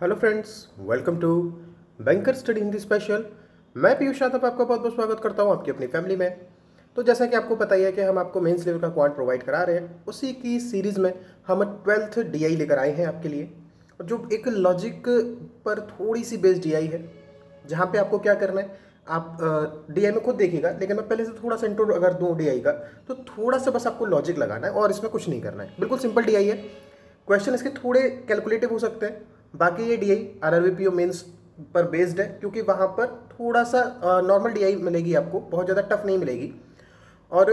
Hello friends, welcome to banker study Hindi special. मैं पीयूष यादव आपका बहुत बहुत स्वागत करता हूं आपकी अपनी फैमिली में। तो जैसा कि आपको पता ही है कि हम आपको मेंस लेवल का क्वांट प्रोवाइड करा रहे हैं, उसी की सीरीज़ में हम 12th डीआई लेकर आए हैं आपके लिए, और जो एक लॉजिक पर थोड़ी सी बेस्ड डीआई है, जहाँ पे आपको क्या करना है, आप डीआई में खुद देखिएगा, लेकिन मैं पहले से थोड़ा सा इंट्रो अगर दूँ डीआई का, तो थोड़ा सा बस आपको लॉजिक लगाना है और इसमें कुछ नहीं करना है। बिल्कुल सिंपल डीआई है। क्वेश्चन इसके थोड़े कैलकुलेटिव हो सकते हैं, बाकी ये डीआई आरआरबीपीओ मेंस पर बेस्ड है, क्योंकि वहाँ पर थोड़ा सा नॉर्मल डीआई मिलेगी आपको, बहुत ज़्यादा टफ नहीं मिलेगी। और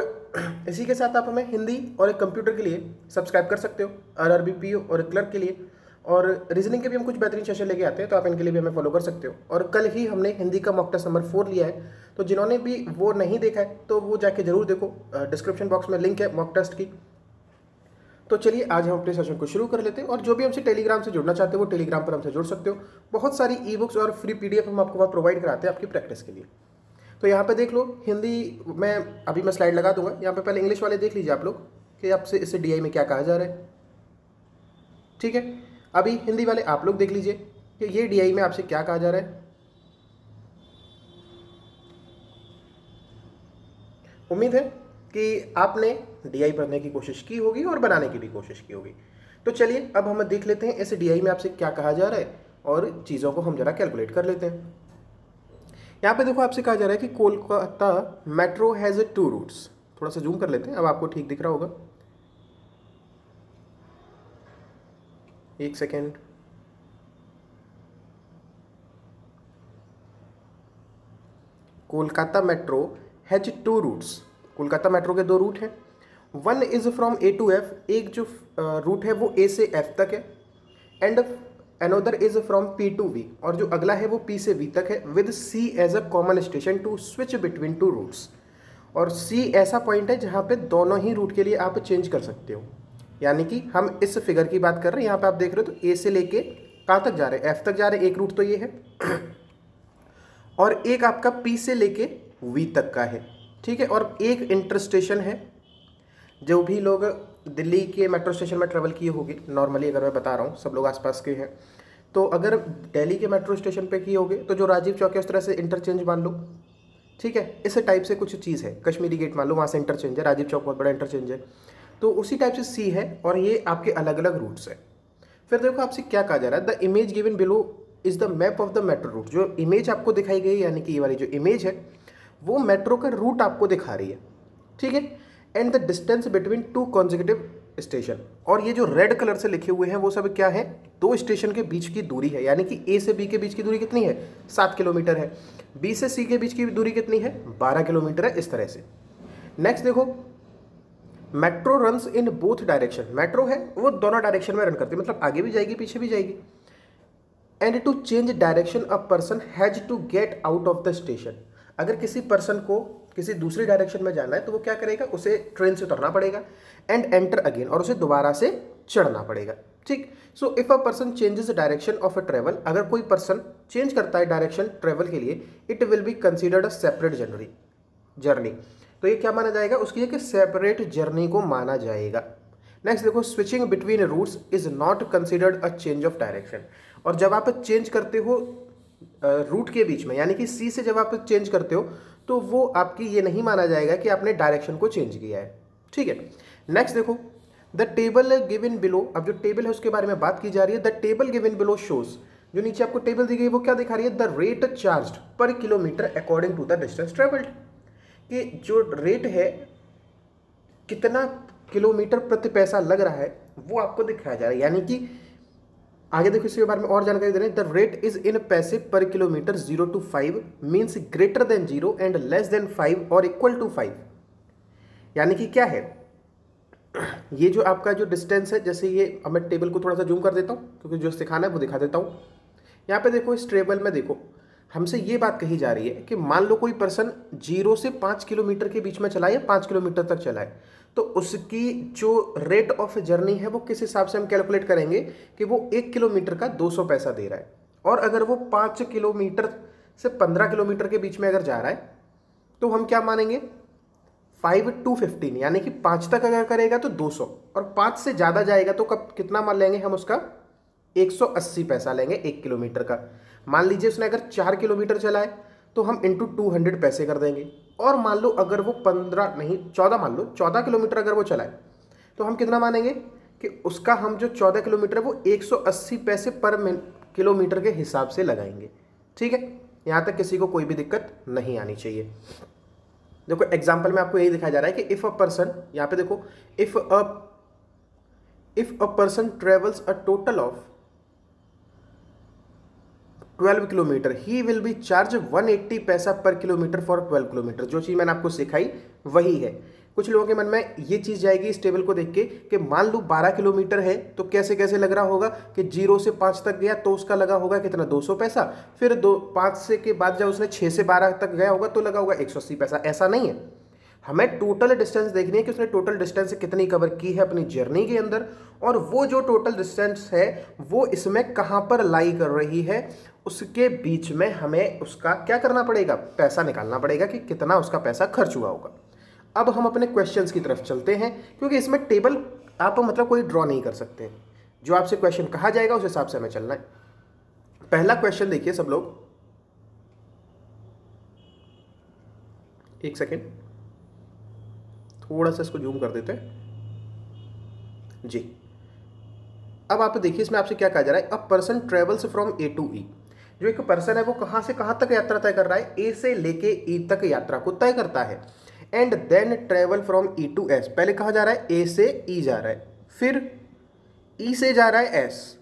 इसी के साथ आप हमें हिंदी और एक कंप्यूटर के लिए सब्सक्राइब कर सकते हो, आरआरबीपीओ और क्लर्क के लिए। और रीजनिंग के भी हम कुछ बेहतरीन सेशन लेके आते हैं, तो आप इनके लिए भी हमें फॉलो कर सकते हो। और कल ही हमने हिंदी का मॉक टेस्ट नंबर 4 लिया है, तो जिन्होंने भी वो नहीं देखा है तो वो जाके जरूर देखो, डिस्क्रिप्शन बॉक्स में लिंक है मॉक टेस्ट की। तो चलिए आज हम अपने सेशन को शुरू कर लेते हैं। और जो भी हमसे टेलीग्राम से जुड़ना चाहते हो वो टेलीग्राम पर हमसे जुड़ सकते हो। बहुत सारी ई बुक्स और फ्री पीडीएफ हम आपको वहाँ प्रोवाइड कराते हैं आपकी प्रैक्टिस के लिए। तो यहाँ पे देख लो, हिंदी में अभी मैं स्लाइड लगा दूंगा। यहाँ पे पहले इंग्लिश वाले देख लीजिए आप लोग कि आपसे इसे डीआई में क्या कहा जा रहा है। ठीक है, अभी हिंदी वाले आप लोग देख लीजिए कि ये डीआई में आपसे क्या कहा जा रहा है। उम्मीद है कि आपने डीआई पढ़ने की कोशिश की होगी और बनाने की भी कोशिश की होगी। तो चलिए अब हम देख लेते हैं इस डीआई में आपसे क्या कहा जा रहा है, और चीज़ों को हम जरा कैलकुलेट कर लेते हैं। यहाँ पे देखो आपसे कहा जा रहा है कि कोलकाता मेट्रो हैज़ 2 रूट्स। थोड़ा सा जूम कर लेते हैं, अब आपको ठीक दिख रहा होगा। एक second. Kolkata metro has 2 routes. Kolkata metro के 2 रूट हैं। One is from A to F, एक जो रूट है वो ए से एफ तक है, and another is from P to V, और जो अगला है वो पी से वी तक है, with C as a common station to switch between 2 routes. और सी ऐसा पॉइंट है जहाँ पे दोनों ही रूट के लिए आप चेंज कर सकते हो। यानी कि हम इस फिगर की बात कर रहे हैं, यहाँ पे आप देख रहे हो तो ए से लेके कहाँ तक जा रहे हैं, एफ तक जा रहे हैं, एक रूट तो ये है और एक आपका पी से लेके वी तक का है। ठीक है, और एक इंटर स्टेशन है। जो भी लोग दिल्ली के मेट्रो स्टेशन में ट्रेवल किए होंगे, नॉर्मली अगर मैं बता रहा हूँ, सब लोग आसपास के हैं, तो अगर दिल्ली के मेट्रो स्टेशन पे किए होंगे तो जो राजीव चौक है उस तरह से इंटरचेंज मान लो। ठीक है, इस टाइप से कुछ चीज़ है। कश्मीरी गेट मान लो, वहाँ से इंटरचेंज है, राजीव चौक बहुत बड़ा इंटरचेंज है, तो उसी टाइप से सी है, और ये आपके अलग अलग रूट्स है। फिर देखो आपसे क्या कहा जा रहा है, the image given below is the map of the metro route. जो इमेज आपको दिखाई गई, यानी कि ये वाली जो इमेज है वो मेट्रो का रूट आपको दिखा रही है। ठीक है, and the distance between 2 consecutive station. और ये जो रेड कलर से लिखे हुए हैं वो सब क्या है, 2 स्टेशन के बीच की दूरी है। यानी कि ए से बी के बीच की दूरी कितनी है, 7 किलोमीटर है। बी से सी के बीच की दूरी कितनी है, 12 किलोमीटर है, इस तरह से। नेक्स्ट देखो, metro runs in both direction. Metro है वो दोनों डायरेक्शन में रन करती है, मतलब आगे भी जाएगी पीछे भी जाएगी। And to change direction a person has to get out of the station. अगर किसी पर्सन को किसी दूसरी डायरेक्शन में जाना है तो वो क्या करेगा, उसे ट्रेन से उतरना पड़ेगा, एंड एंटर अगेन, और उसे दोबारा से चढ़ना पड़ेगा। ठीक, so if a person changes direction of a travel, अगर कोई पर्सन चेंज करता है डायरेक्शन ट्रेवल के लिए, it will be considered a separate journey. तो ये क्या माना जाएगा, उसकी एक सेपरेट जर्नी को माना जाएगा। नेक्स्ट देखो, switching between routes is not considered a change of direction. और जब आप चेंज करते हो रूट के बीच में, यानी कि सी से जब आप चेंज करते हो तो वो आपकी ये नहीं माना जाएगा कि आपने डायरेक्शन को चेंज किया है। ठीक है, नेक्स्ट देखो, द टेबल गिवन बिलो। अब जो टेबल है उसके बारे में बात की जा रही है। The table given below shows, जो नीचे आपको टेबल दी गई वो क्या दिखा रही है, the rate charged per kilometre according to the distance travelled. कि जो रेट है, कितना किलोमीटर प्रति पैसा लग रहा है, वो आपको दिखाया जा रहा है। यानी कि आगे देखो इसके बारे में और जानकारी दे रहे हैं। द रेट इज इन पैसे पर kilometre 0 to 5 means greater than 0 and less than 5 और इक्वल टू 5। यानी कि क्या है, ये जो आपका जो डिस्टेंस है, जैसे ये, अब मैं टेबल को थोड़ा सा जूम कर देता हूँ क्योंकि जो सिखाना है वो दिखा देता हूँ। यहाँ पे देखो, इस टेबल में देखो हमसे ये बात कही जा रही है कि मान लो कोई पर्सन 0 से 5 किलोमीटर के बीच में चला है, 5 किलोमीटर तक चला है, तो उसकी जो रेट ऑफ जर्नी है वो किस हिसाब से हम कैलकुलेट करेंगे कि वो 1 किलोमीटर का 200 पैसा दे रहा है। और अगर वो 5 किलोमीटर से 15 किलोमीटर के बीच में अगर जा रहा है तो हम क्या मानेंगे, 5 to 15, यानी कि 5 तक अगर करेगा तो 200, और 5 से ज़्यादा जाएगा तो कब कितना मान लेंगे हम उसका, 180 पैसा लेंगे 1 किलोमीटर का। मान लीजिए उसने अगर 4 किलोमीटर चला है तो हम इंटू 200 पैसे कर देंगे। और मान लो अगर वो 15 नहीं 14, मान लो 14 किलोमीटर अगर वो चला है तो हम कितना मानेंगे कि उसका हम जो 14 किलोमीटर वो 180 पैसे पर किलोमीटर के हिसाब से लगाएंगे। ठीक है, यहाँ तक किसी को कोई भी दिक्कत नहीं आनी चाहिए। देखो एग्जाम्पल में आपको यही दिखाया जा रहा है कि इफ अ पर्सन, यहाँ पे देखो if a person travels a total of 12 kilometre he will be charge 180 पैसा पर किलोमीटर फॉर 12 किलोमीटर। जो चीज़ मैंने आपको सिखाई वही है। कुछ लोगों के मन में ये चीज़ जाएगी इस टेबल को देख के कि मान लो 12 किलोमीटर है तो कैसे कैसे लग रहा होगा कि 0 से 5 तक गया तो उसका लगा होगा कितना 200 पैसा, फिर 5 से के बाद जब उसने 6 से 12 तक गया होगा तो लगा होगा 180 पैसा। ऐसा नहीं है, हमें टोटल डिस्टेंस देखनी है कि उसने टोटल डिस्टेंस कितनी कवर की है अपनी जर्नी के अंदर, और वो जो टोटल डिस्टेंस है वो इसमें कहाँ पर लाई कर रही है, उसके बीच में हमें उसका क्या करना पड़ेगा, पैसा निकालना पड़ेगा कि कितना उसका पैसा खर्च हुआ होगा। अब हम अपने क्वेश्चंस की तरफ चलते हैं, क्योंकि इसमें टेबल आप मतलब कोई ड्रॉ नहीं कर सकते, जो आपसे क्वेश्चन कहा जाएगा उस हिसाब से हमें चलना है। पहला क्वेश्चन देखिए सब लोग, एक सेकेंड थोड़ा सा इसको जूम कर देते हैं जी। अब आप देखिए इसमें आपसे क्या कहा जा रहा है, a person travels from A to E. जो एक पर्सन है वो कहाँ से कहाँ तक यात्रा तय कर रहा है, ए से लेके ई तक यात्रा को तय करता है। And then travel from E to S. पहले कहाँ जा रहा है, ए से ई जा रहा है, फिर ई से जा रहा है S.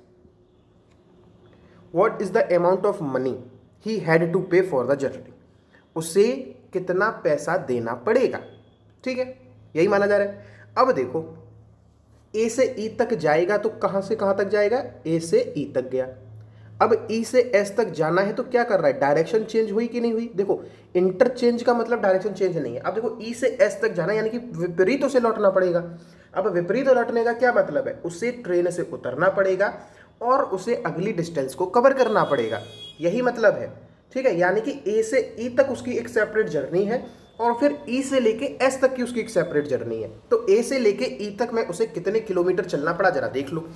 What is the amount of money he had to pay for the journey. उसे कितना पैसा देना पड़ेगा, ठीक है, यही माना जा रहा है। अब देखो ए से ई तक जाएगा तो कहाँ से कहाँ तक जाएगा, ए से ई तक गया। अब ई से एस तक जाना है तो क्या कर रहा है, डायरेक्शन चेंज हुई कि नहीं हुई। देखो इंटरचेंज का मतलब डायरेक्शन चेंज नहीं है। अब देखो ई से एस तक जाना यानी कि विपरीत उसे लौटना पड़ेगा। अब विपरीत लौटने का क्या मतलब है, उसे ट्रेन से उतरना पड़ेगा और उसे अगली डिस्टेंस को कवर करना पड़ेगा, यही मतलब है, ठीक है। यानी कि ए से ई तक उसकी एक सेपरेट जर्नी है और फिर ई से लेके एस तक की उसकी एक सेपरेट जर्नी है। तो ए से लेके ई तक में उसे कितने किलोमीटर चलना पड़ा जरा देख लो।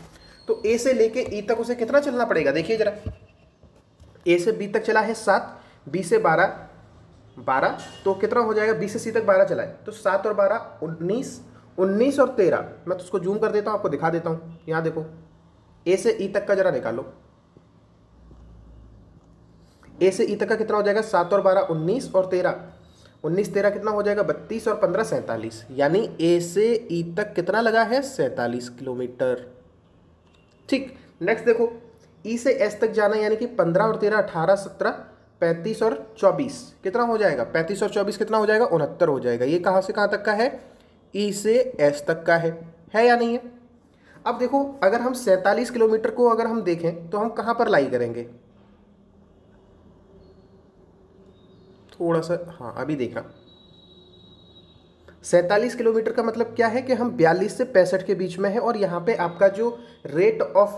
तो ए से लेके ई तक उसे कितना चलना पड़ेगा, देखिए जरा। ए से बी तक चला है 7, बी से 12, तो कितना हो जाएगा, बी से सी तक 12 चला है तो 7 और 12 19, 19 और 13। मैं तो उसको जूम कर देता हूँ, आपको दिखा देता हूँ। यहाँ देखो ए से ई तक का जरा निकालो, ए से ई तक का कितना हो जाएगा, 7 और 12 19 और 13, 19 13 कितना हो जाएगा, 32 और 15 47। यानी ए से ई तक कितना लगा है, 47 किलोमीटर। ठीक, नेक्स्ट देखो ई से एस तक जाना यानी कि 15 और 13 18 17 35 और 24 कितना हो जाएगा, 35 और 24 कितना हो जाएगा, 69 हो जाएगा। ये कहाँ से कहाँ तक का है, ई से एस तक का है या नहीं है। अब देखो अगर हम 47 किलोमीटर को अगर हम देखें तो हम कहाँ पर लाई करेंगे, थोड़ा सा, हाँ अभी देखा, 47 किलोमीटर का मतलब क्या है कि हम 42 से 65 के बीच में है, और यहाँ पे आपका जो रेट ऑफ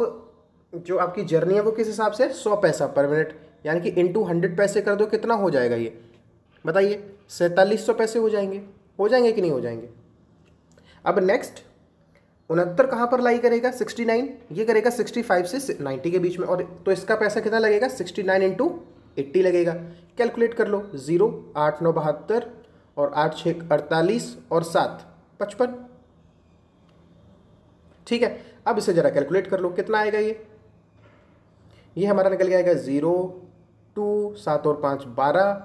जो आपकी जर्नी है वो किस हिसाब से, 100 पैसा पर मिनट, यानी कि इंटू 100 पैसे कर दो, कितना हो जाएगा ये बताइए, 4700 पैसे हो जाएंगे कि नहीं हो जाएंगे। अब नेक्स्ट 69 कहाँ पर लाई करेगा, 69, ये करेगा 65 से 90 के बीच में, और तो इसका पैसा कितना लगेगा, 69 इंटू 80 लगेगा। कैलकुलेट कर लो, 0 8 9 72 और 8 6 48 और 7 55, ठीक है। अब इसे जरा कैलकुलेट कर लो, कितना आएगा ये हमारा निकल जाएगा 0 2 7 और 5 12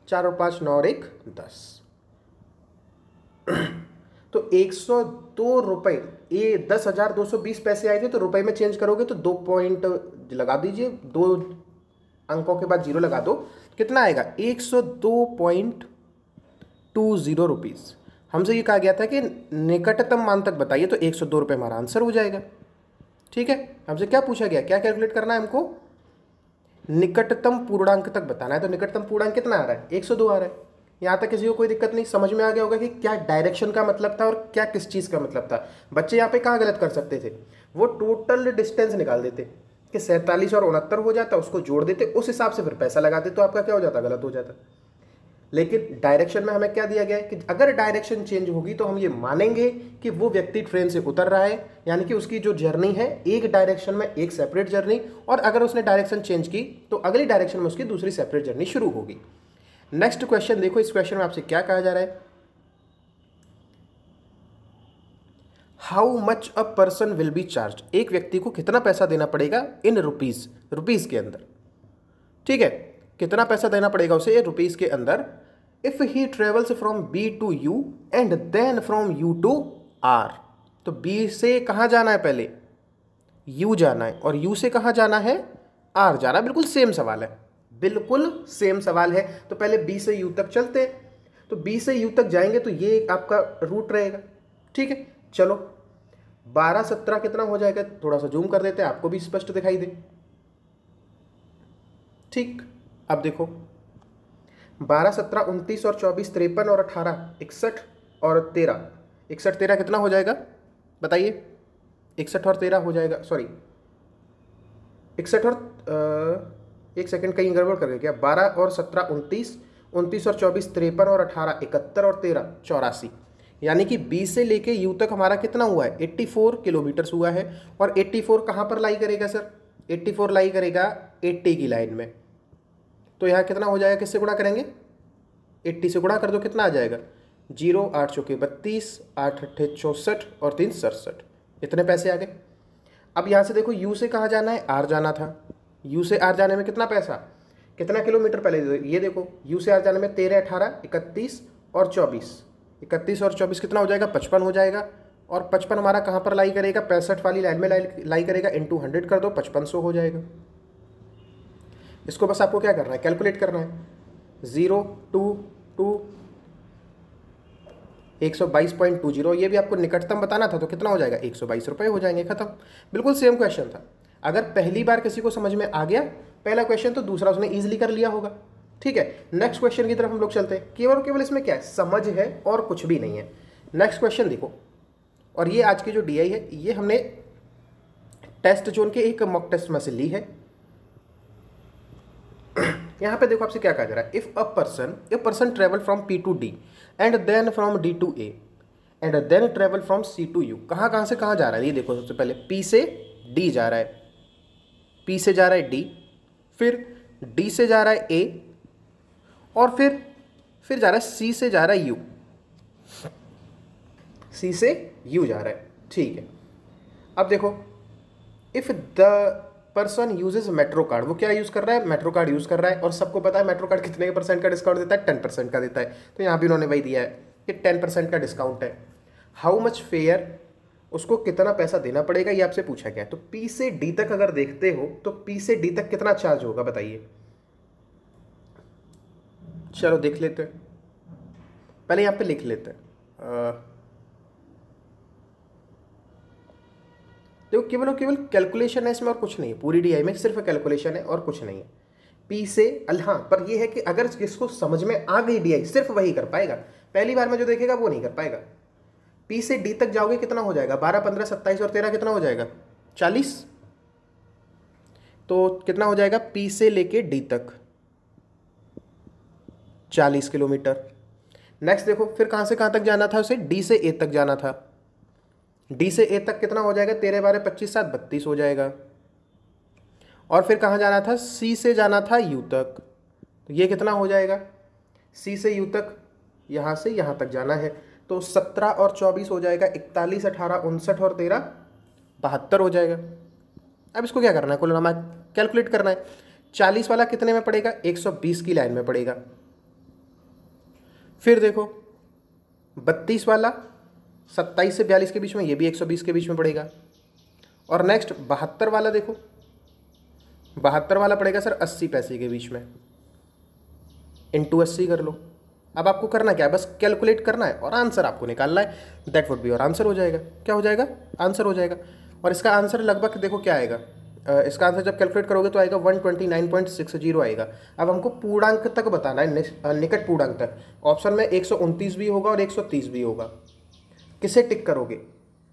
4 और 5 9 और 1 10। तो 102 रुपये, ये 10,220 पैसे आए थे, तो रुपए में चेंज करोगे तो 2 पॉइंट लगा दीजिए, 2 अंकों के बाद 0 लगा दो, कितना आएगा 102.20 रुपीज़। हमसे ये कहा गया था कि निकटतम मान तक बताइए, तो 102 रुपये हमारा आंसर हो जाएगा, ठीक है। हमसे क्या पूछा गया, क्या कैलकुलेट करना है हमको, निकटतम पूर्णांक तक बताना है। तो निकटतम पूर्णांक कितना आ रहा है, 102 आ रहा है। यहाँ तक किसी को कोई दिक्कत नहीं, समझ में आ गया होगा कि क्या डायरेक्शन का मतलब था और क्या किस चीज़ का मतलब था। बच्चे यहाँ पे कहाँ गलत कर सकते थे, वो टोटल डिस्टेंस निकाल देते कि 47 और 69 हो जाता, उसको जोड़ देते, उस हिसाब से फिर पैसा लगाते, तो आपका क्या हो जाता, गलत हो जाता। लेकिन डायरेक्शन में हमें क्या दिया गया है कि अगर डायरेक्शन चेंज होगी तो हम ये मानेंगे कि वो व्यक्ति ट्रेन से उतर रहा है, यानी कि उसकी जो जर्नी है एक डायरेक्शन में एक सेपरेट जर्नी, और अगर उसने डायरेक्शन चेंज की तो अगली डायरेक्शन में उसकी दूसरी सेपरेट जर्नी शुरू होगी। नेक्स्ट क्वेश्चन देखो, इस क्वेश्चन में आपसे क्या कहा जा रहा है, how much a person will be charge, एक व्यक्ति को कितना पैसा देना पड़ेगा इन रुपीज, रुपीज के अंदर, ठीक है, कितना पैसा देना पड़ेगा उसे रुपीज के अंदर, if he travels from B to U and then from U to R. तो बी से कहाँ जाना है, पहले यू जाना है, और यू से कहाँ जाना है, आर जाना है। बिल्कुल सेम सवाल है, बिल्कुल सेम सवाल है। तो पहले बी से यू तक चलते हैं, तो बी से यू तक जाएंगे तो ये आपका रूट रहेगा, ठीक है। चलो 12 17 कितना हो जाएगा, थोड़ा सा जूम कर देते हैं आपको भी स्पष्ट दिखाई दे, ठीक। अब देखो 12 17 29 और 24 53 और 18 61 और 13, 61 13 कितना हो जाएगा बताइए, 61 और 13 हो जाएगा, सॉरी 61 और एक सेकंड कहीं गड़बड़ कर गया क्या, 12 और 17 29, 29 और 24 53 और 18 71 और 13 84, यानी कि बी से लेके यू तक हमारा कितना हुआ है 84 किलोमीटर्स हुआ है। और 84 कहाँ पर लाई करेगा सर, 84 लाई करेगा 80 की लाइन में। तो यहाँ कितना हो जाएगा, किससे गुणा करेंगे, 80 से गुणा कर दो, कितना आ जाएगा 0 8 चौके 32 8 अट्ठे 64 और 3 67, इतने पैसे आ गए। अब यहाँ से देखो यू से कहाँ जाना है, आर जाना था, यू से आर जाने में कितना पैसा, कितना किलोमीटर, पहले ये देखो यू से आर जाने में 13 18 31 और 24, 31 और 24 कितना हो जाएगा 55 हो जाएगा। और 55 हमारा कहाँ पर लाई करेगा, 65 वाली लाइन में लाई करेगा, इंटू 100 कर दो 5500 हो जाएगा। इसको बस आपको क्या करना है, कैलकुलेट करना है, 0 2 2 122.20, ये भी आपको निकटतम बताना था तो कितना हो जाएगा 122 रुपये हो जाएंगे, खत्म। बिल्कुल सेम क्वेश्चन था। अगर पहली बार किसी को समझ में आ गया पहला क्वेश्चन तो दूसरा उसने ईजिली कर लिया होगा, ठीक है। नेक्स्ट क्वेश्चन की तरफ हम लोग चलते हैं। केवल केवल इसमें क्या है, समझ है और कुछ भी नहीं है। नेक्स्ट क्वेश्चन देखो, और ये आज की जो डीआई है ये हमने टेस्ट जोन के एक मॉक टेस्ट में से ली है। यहाँ पे देखो आपसे क्या कहा जा रहा है, if a person travel from P to D and then from D to A and then travel from C to U, कहाँ से कहाँ जा रहा है, ये देखो सबसे पहले पी से डी जा रहा है, पी से जा रहा है डी, फिर डी से जा रहा है ए, और फिर जा रहा है सी से जा रहा है यू, सी से यू जा रहा है, ठीक है। अब देखो if the person uses metro card, वो क्या यूज़ कर रहा है, मेट्रो कार्ड यूज़ कर रहा है, और सबको पता है मेट्रो कार्ड कितने % का डिस्काउंट देता है, 10% का देता है। तो यहाँ भी उन्होंने वही दिया है कि 10% का डिस्काउंट है। हाउ मच फेयर, उसको कितना पैसा देना पड़ेगा ये आपसे पूछा गया है। तो पी से डी तक अगर देखते हो तो पी से डी तक कितना चार्ज होगा बताइए, चलो देख लेते हैं, पहले यहाँ पे लिख लेते हैं। देखो केवल और केवल कैलकुलेशन है इसमें और कुछ नहीं है, पूरी डीआई में सिर्फ कैलकुलेशन है और कुछ नहीं है। पी से हाँ, पर ये है कि अगर जिसको समझ में आ गई डीआई सिर्फ वही कर पाएगा, पहली बार में जो देखेगा वो नहीं कर पाएगा। पी से डी तक जाओगे कितना हो जाएगा, 12 15 27 और 13 कितना हो जाएगा 40, तो कितना हो जाएगा पी से लेके डी तक 40 किलोमीटर। नेक्स्ट देखो फिर कहाँ से कहाँ तक जाना था उसे, डी से ए तक जाना था, डी से ए तक कितना हो जाएगा 13 12 25 7 32 हो जाएगा। और फिर कहाँ जाना था, सी से जाना था यू तक, तो ये कितना हो जाएगा, सी से यू तक यहाँ से यहाँ तक जाना है, तो 17 और 24 हो जाएगा 41 18 59 और 13 72 हो जाएगा। अब इसको क्या करना है, कुल नामा कैलकुलेट करना है। 40 वाला कितने में पड़ेगा, 120 की लाइन में पड़ेगा। फिर देखो 32 वाला 27 से 42 के बीच में, ये भी 120 के बीच में पड़ेगा। और नेक्स्ट 72 वाला देखो, 72 वाला पड़ेगा सर 80 पैसे के बीच में, इंटू 80 कर लो। अब आपको करना क्या है, बस कैलकुलेट करना है और आंसर आपको निकालना है, दैट वुड बी और आंसर हो जाएगा। क्या हो जाएगा, आंसर हो जाएगा। और इसका आंसर लगभग देखो क्या आएगा, इसका आंसर जब कैलकुलेट करोगे तो आएगा 129.60 आएगा। अब हमको पूर्णांक तक बताना है, निकट पूर्णांक तक। ऑप्शन में 129 भी होगा और 130 भी होगा, किसे टिक करोगे।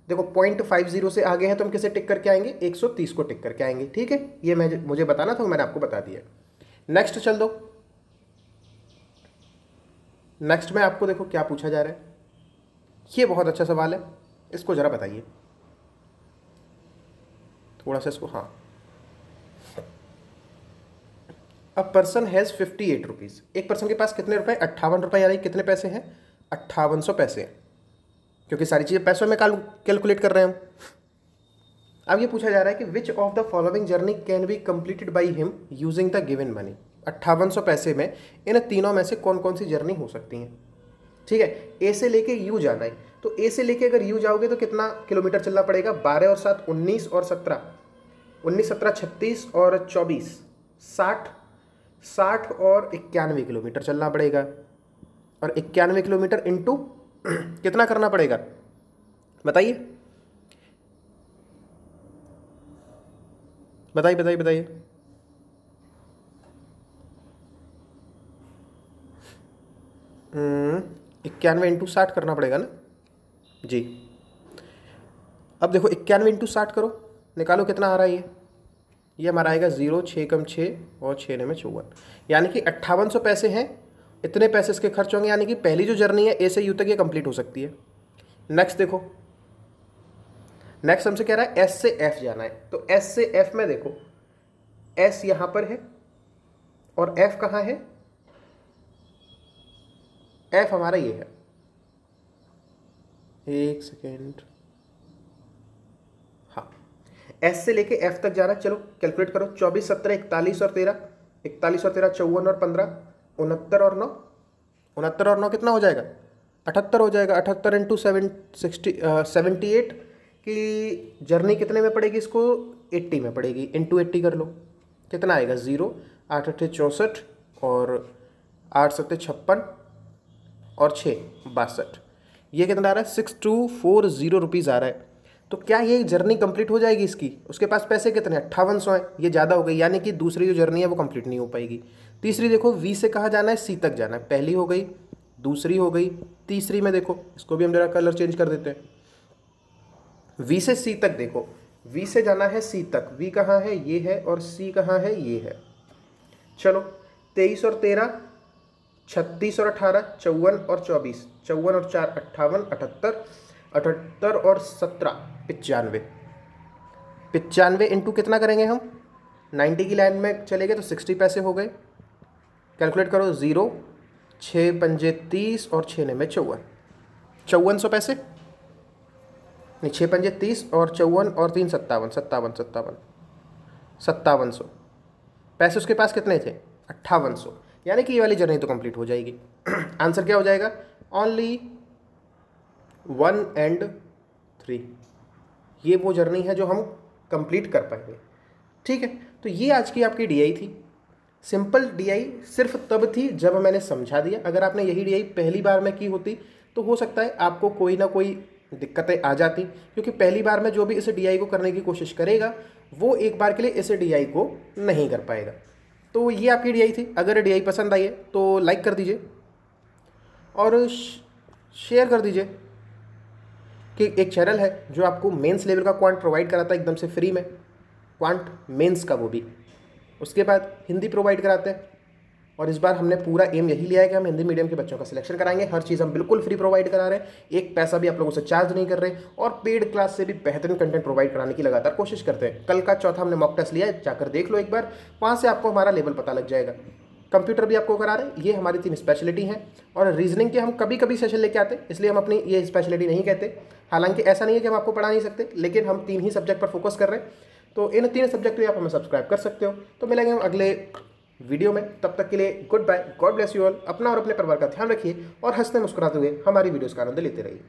देखो 0.50 से आगे है तो हम किसे टिक करके आएंगे, 130 को टिक करके आएंगे, ठीक है। ये मुझे बताना था, मैंने आपको बता दिया। नेक्स्ट चल दो, नेक्स्ट में आपको देखो क्या पूछा जा रहा है, ये बहुत अच्छा सवाल है, इसको ज़रा बताइए थोड़ा सा इसको। हाँ, अ पर्सन हैज़ 58 रुपीज़। एक पर्सन के पास कितने रुपए? 58 रुपये, यानी कितने पैसे हैं? 5800 पैसे हैं, क्योंकि सारी चीज़ें पैसों में कैलकुलेट कर रहे हैं हम। अब ये पूछा जा रहा है कि which of the following journey can be completed by him using the given money. 5800 पैसे में इन तीनों में से कौन कौन सी जर्नी हो सकती हैं। ठीक है, ए से लेके यू जाना है, तो ए से लेके अगर यू जाओगे तो कितना किलोमीटर चलना पड़ेगा? 12 और 7 19 और 17 19 17 36 और 24 60 60 और 91 किलोमीटर चलना पड़ेगा। और 91 किलोमीटर इंटू कितना करना पड़ेगा बताइए, बताइए बताइए बताइए। 91 इंटू 60 करना पड़ेगा ना जी। अब देखो 91 इंटू 60 करो, निकालो कितना आ रहा है ये हमारा आएगा 0 6 कम 6 और 6 में 54, यानी कि 5800 पैसे हैं, इतने पैसे इसके खर्च होंगे, यानी कि पहली जो जर्नी है ए से यू तक ये कंप्लीट हो सकती है। नेक्स्ट देखो, नेक्स्ट हमसे कह रहा है एस से एफ जाना है, तो एस से एफ में देखो एस यहां पर है और एफ कहां है? एफ हमारा ये है, एक सेकेंड, हाँ एस से लेके एफ तक जाना है। चलो कैलकुलेट करो, 24 17 41 और 13 41 और 13 54 और 15 69 और 9 69 और 9 कितना हो जाएगा? 78 हो जाएगा। 78 इंटू 78 की जर्नी कितने में पड़ेगी इसको? 80 में पड़ेगी, इंटू 80 कर लो, कितना आएगा? 0 8 8 64 और 8 7 56 और 6 62, ये कितना आ रहा है? 6240 रुपीज़ आ रहा है। तो क्या ये जर्नी कंप्लीट हो जाएगी इसकी? उसके पास पैसे कितने? 5800 हैं, ये ज़्यादा हो गई, यानी कि दूसरी जो जर्नी है वो कंप्लीट नहीं हो पाएगी। तीसरी देखो, वी से कहाँ जाना है? सी तक जाना है, पहली हो गई, दूसरी हो गई, तीसरी में देखो, इसको भी हम जरा कलर चेंज कर देते हैं। वी से सी तक देखो, वी से जाना है सी तक, वी कहाँ है? ये है, और सी कहाँ है? ये है। चलो 23 और 13 36 और 18 54 और 24 54 और 4 58 78 78 और 17 95 95 इंटू कितना करेंगे हम? 90 की लाइन में चले गए तो 60 पैसे हो गए। कैलकुलेट करो, 0 6 पंजे 30 और 6 में 54 5400 पैसे, नहीं 6 पंजे 30 और 54 और 3 57 57 57 5700 पैसे उसके पास कितने थे? 5800, यानी कि ये वाली जर्नी तो कंप्लीट हो जाएगी। आंसर क्या हो जाएगा? ओनली 1 and 3, ये वो जर्नी है जो हम कंप्लीट कर पाएंगे। ठीक है, तो ये आज की आपकी डीआई थी। सिंपल डीआई सिर्फ तब थी जब मैंने समझा दिया। अगर आपने यही डीआई पहली बार में की होती तो हो सकता है आपको कोई ना कोई दिक्कतें आ जाती, क्योंकि पहली बार में जो भी इस डीआई को करने की कोशिश करेगा वो एक बार के लिए इस डीआई को नहीं कर पाएगा। तो ये आपकी डीआई थी। अगर डीआई पसंद आई है तो लाइक कर दीजिए और शेयर कर दीजिए कि एक चैनल है जो आपको मेंस लेवल का क्वांट प्रोवाइड कराता है एकदम से फ्री में, क्वांट मेंस का वो भी। उसके बाद हिंदी प्रोवाइड कराते हैं, और इस बार हमने पूरा एम यही लिया है कि हम हिंदी मीडियम के बच्चों का सिलेक्शन कराएंगे। हर चीज़ हम बिल्कुल फ्री प्रोवाइड करा रहे हैं, एक पैसा भी आप लोगों से चार्ज नहीं कर रहे, और पेड क्लास से भी बेहतरीन कंटेंट प्रोवाइड कराने की लगातार कोशिश करते हैं। कल का चौथा हमने मॉक टेस्ट लिया है, जाकर देख लो एक बार, वहाँ से आपको हमारा लेवल पता लग जाएगा। कंप्यूटर भी आपको करा रहे हैं, ये हमारी 3 स्पेशलिटी हैं, और रीजनिंग के हम कभी कभी सेशन लेके आते हैं, इसलिए हम अपनी ये स्पेशलिटी नहीं कहते। हालांकि ऐसा नहीं है कि हम आपको पढ़ा नहीं सकते, लेकिन हम 3 ही सब्जेक्ट पर फोकस कर रहे हैं। तो इन 3 सब्जेक्ट में आप हमें सब्सक्राइब कर सकते हो। तो मिलेंगे हम अगले वीडियो में, तब तक के लिए good bye, God bless you all. अपना और अपने परिवार का ध्यान रखिए और हंसते मुस्कुराते हुए हमारी वीडियोस का आनंद लेते रहिए।